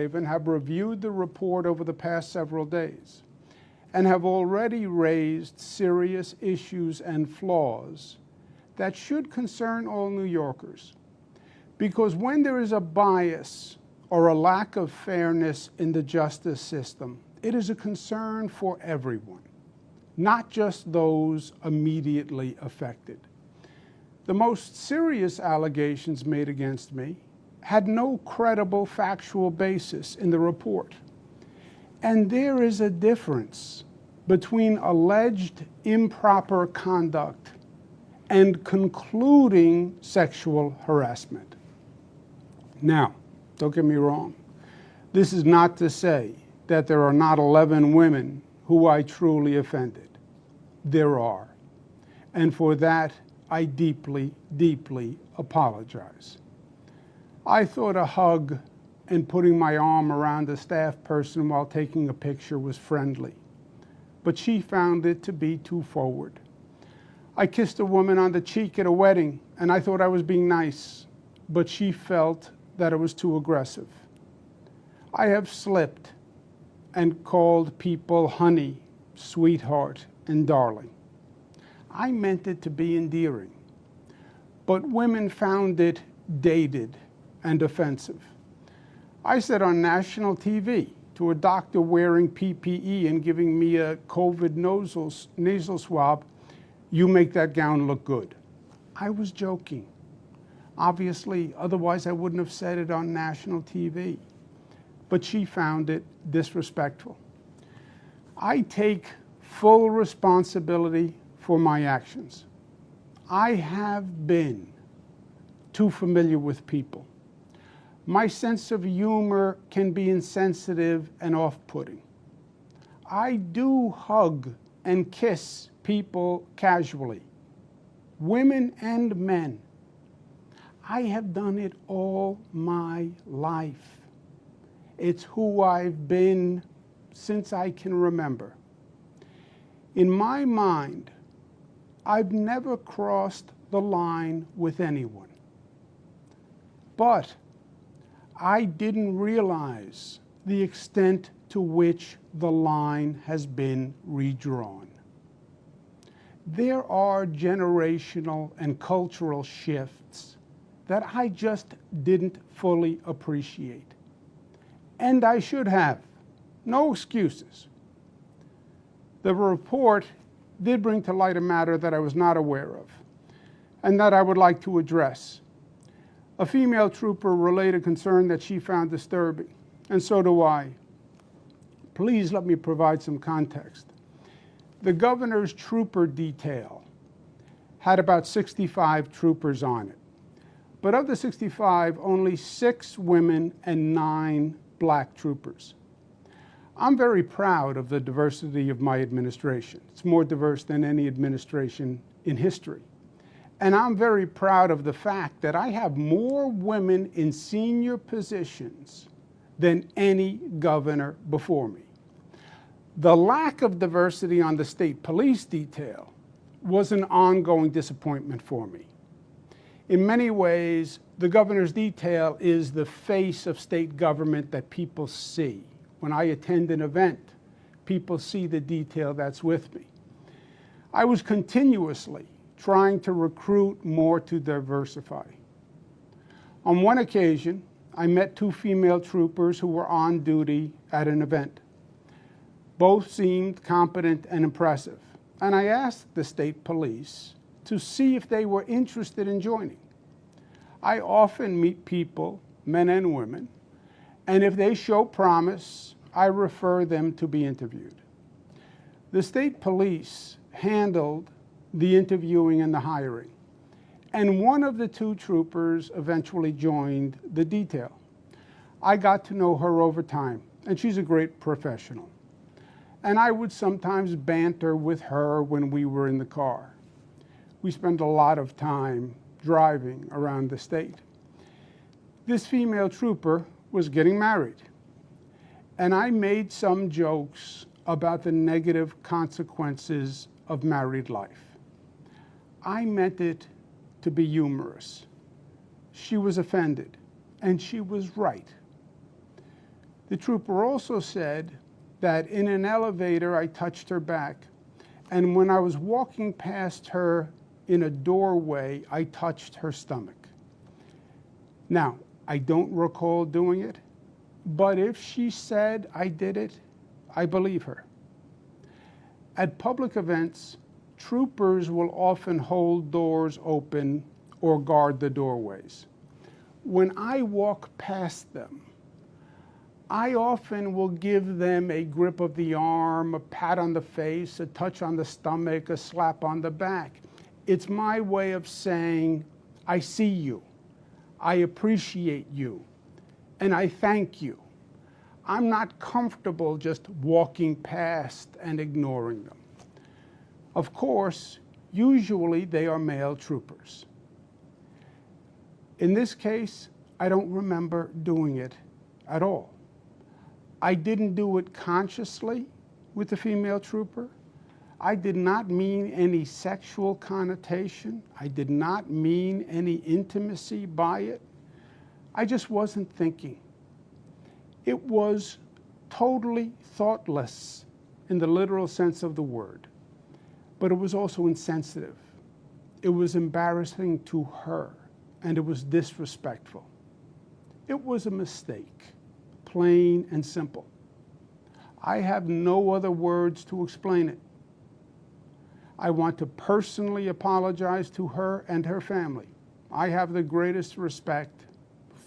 and have reviewed the report over the past several days and have already raised serious issues and flaws that should concern all New Yorkers. Because when there is a bias or a lack of fairness in the justice system, it is a concern for everyone, not just those immediately affected. The most serious allegations made against me had no credible factual basis in the report. And there is a difference between alleged improper conduct and concluding sexual harassment. Now, don't get me wrong. This is not to say that there are not 11 women who I truly offended. There are. And for that, I deeply, deeply apologize. I thought a hug and putting my arm around a staff person while taking a picture was friendly, but she found it to be too forward. I kissed a woman on the cheek at a wedding, and I thought I was being nice, but she felt that it was too aggressive. I have slipped and called people honey, sweetheart, and darling. I meant it to be endearing, but women found it dated and offensive. I said on national TV to a doctor wearing PPE and giving me a COVID nasal swab, "You make that gown look good." I was joking. Obviously, otherwise I wouldn't have said it on national TV. But she found it disrespectful. I take full responsibility for my actions. I have been too familiar with people. My sense of humor can be insensitive and off-putting. I do hug and kiss people casually, women and men. I have done it all my life. It's who I've been since I can remember. In my mind, I've never crossed the line with anyone. But I didn't realize the extent to which the line has been redrawn. There are generational and cultural shifts that I just didn't fully appreciate. And I should have. No excuses. The report did bring to light a matter that I was not aware of and that I would like to address. A female trooper relayed a concern that she found disturbing, and so do I. Please let me provide some context. The governor's trooper detail had about 65 troopers on it. But of the 65, only 6 women and 9 black troopers. I'm very proud of the diversity of my administration. It's more diverse than any administration in history. And I'm very proud of the fact that I have more women in senior positions than any governor before me. The lack of diversity on the state police detail was an ongoing disappointment for me. In many ways, the governor's detail is the face of state government that people see. When I attend an event, people see the detail that's with me. I was continuously trying to recruit more to diversify. On one occasion, I met 2 female troopers who were on duty at an event. Both seemed competent and impressive, and I asked the state police to see if they were interested in joining. I often meet people, men and women, and if they show promise, I refer them to be interviewed. The state police handled the interviewing and the hiring, and one of the 2 troopers eventually joined the detail. I got to know her over time, and she's a great professional. And I would sometimes banter with her when we were in the car. We spent a lot of time driving around the state. This female trooper was getting married, and I made some jokes about the negative consequences of married life. I meant it to be humorous. She was offended, and she was right. The trooper also said that in an elevator I touched her back, and when I was walking past her in a doorway, I touched her stomach. Now, I don't recall doing it, but if she said I did it, I believe her. At public events, troopers will often hold doors open or guard the doorways. When I walk past them, I often will give them a grip of the arm, a pat on the face, a touch on the stomach, a slap on the back. It's my way of saying, I see you, I appreciate you, and I thank you. I'm not comfortable just walking past and ignoring them. Of course, usually they are male troopers. In this case, I don't remember doing it at all. I didn't do it consciously with the female trooper. I did not mean any sexual connotation. I did not mean any intimacy by it. I just wasn't thinking. It was totally thoughtless in the literal sense of the word, but it was also insensitive. It was embarrassing to her, and it was disrespectful. It was a mistake, plain and simple. I have no other words to explain it. I want to personally apologize to her and her family. I have the greatest respect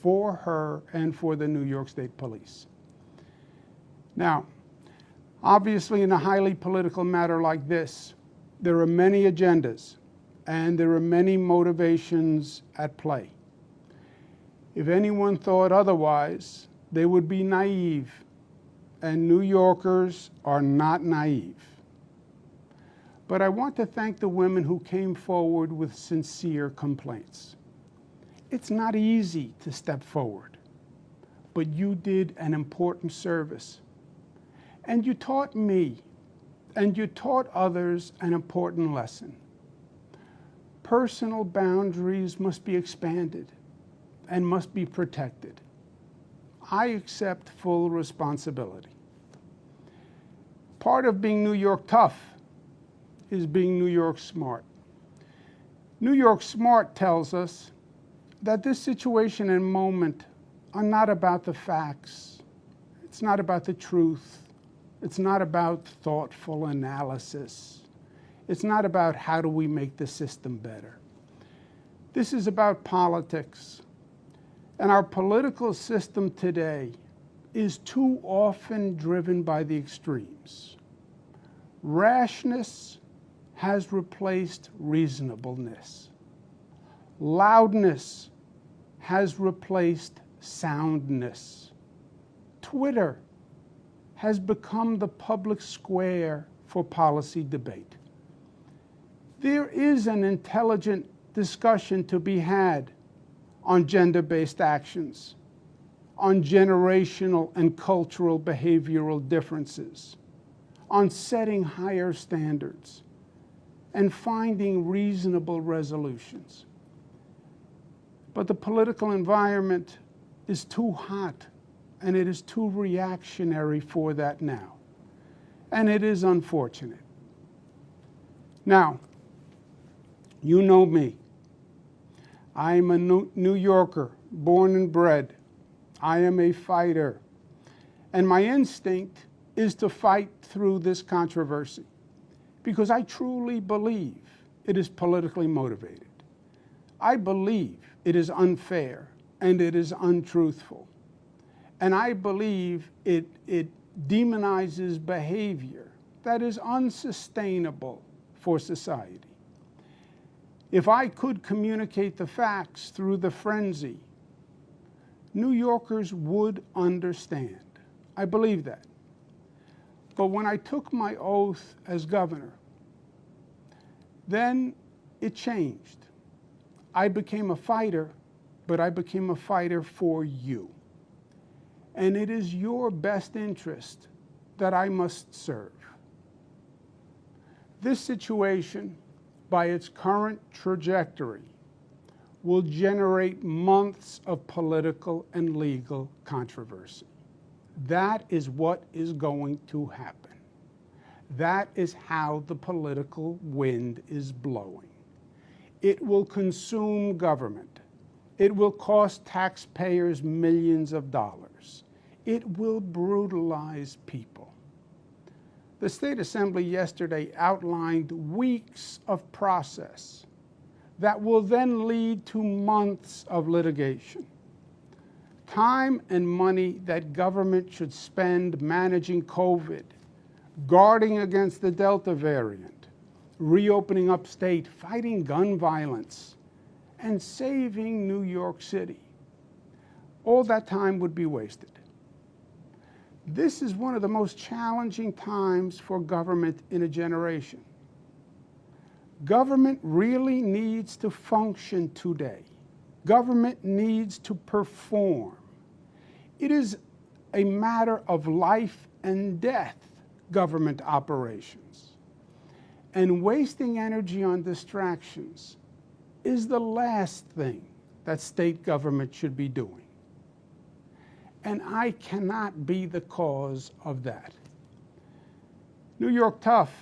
for her and for the New York State Police. Now, obviously in a highly political matter like this, there are many agendas and there are many motivations at play. If anyone thought otherwise, they would be naive, and New Yorkers are not naive. But I want to thank the women who came forward with sincere complaints. It's not easy to step forward, but you did an important service. And you taught me, and you taught others an important lesson. Personal boundaries must be expanded and must be protected. I accept full responsibility. Part of being New York tough is being New York smart. New York smart tells us that this situation and moment are not about the facts. It's not about the truth. It's not about thoughtful analysis. It's not about how do we make the system better. This is about politics. And our political system today is too often driven by the extremes. Rashness has replaced reasonableness. Loudness has replaced soundness. Twitter has become the public square for policy debate. There is an intelligent discussion to be had on gender-based actions, on generational and cultural behavioral differences, on setting higher standards, and finding reasonable resolutions. But the political environment is too hot, and it is too reactionary for that now. And it is unfortunate. Now, you know me. I'm a New Yorker, born and bred. I am a fighter. And my instinct is to fight through this controversy because I truly believe it is politically motivated. I believe it is unfair and it is untruthful. And I believe it demonizes behavior that is unsustainable for society. If I could communicate the facts through the frenzy, New Yorkers would understand. I believe that. But when I took my oath as governor, then it changed. I became a fighter, but I became a fighter for you. And it is your best interest that I must serve. This situation, by its current trajectory, will generate months of political and legal controversy. That is what is going to happen. That is how the political wind is blowing. It will consume government. It will cost taxpayers millions of dollars. It will brutalize people. The State Assembly yesterday outlined weeks of process that will then lead to months of litigation. Time and money that government should spend managing COVID, guarding against the Delta variant, reopening upstate, fighting gun violence, and saving New York City. All that time would be wasted. This is one of the most challenging times for government in a generation. Government really needs to function today. Government needs to perform. It is a matter of life and death, government operations. And wasting energy on distractions is the last thing that state government should be doing. And I cannot be the cause of that. New York tough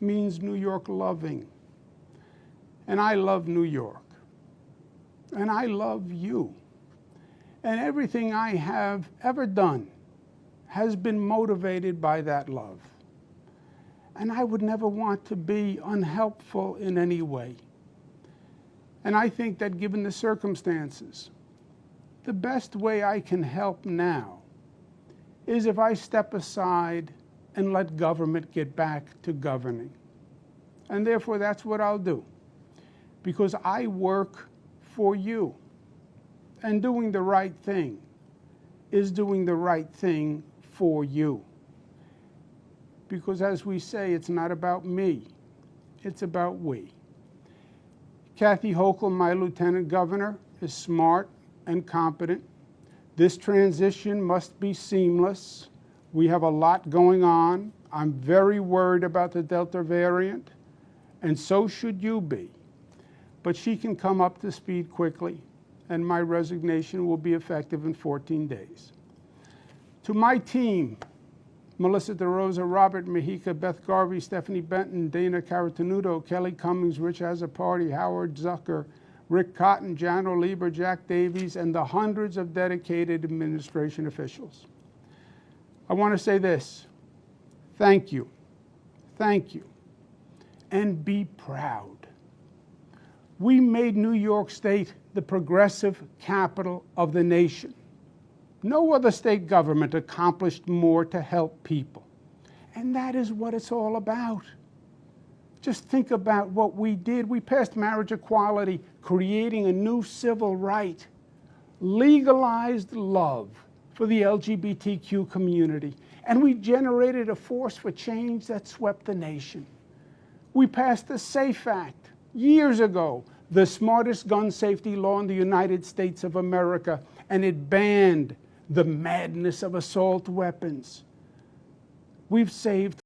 means New York loving. And I love New York. And I love you. And everything I have ever done has been motivated by that love. And I would never want to be unhelpful in any way. And I think that given the circumstances, the best way I can help now is if I step aside and let government get back to governing. And therefore, that's what I'll do, because I work for you. And doing the right thing is doing the right thing for you. Because as we say, it's not about me, it's about we. Kathy Hochul, my lieutenant governor, is smart and competent. This transition must be seamless. We have a lot going on. I'm very worried about the Delta variant, and so should you be. But she can come up to speed quickly, and my resignation will be effective in 14 days. To my team, Melissa DeRosa, Robert Mejica, Beth Garvey, Stephanie Benton, Dana Caratanudo, Kelly Cummings, Rich Azzapardi, Howard Zucker, Rick Cotton, Jano Lieber, Jack Davies, and the hundreds of dedicated administration officials. I want to say this: thank you, and be proud. We made New York State the progressive capital of the nation. No other state government accomplished more to help people. And that is what it's all about. Just think about what we did. We passed marriage equality, creating a new civil right, legalized love for the LGBTQ community, and we generated a force for change that swept the nation. We passed the SAFE Act years ago, the smartest gun safety law in the United States of America, and it banned the madness of assault weapons. We've saved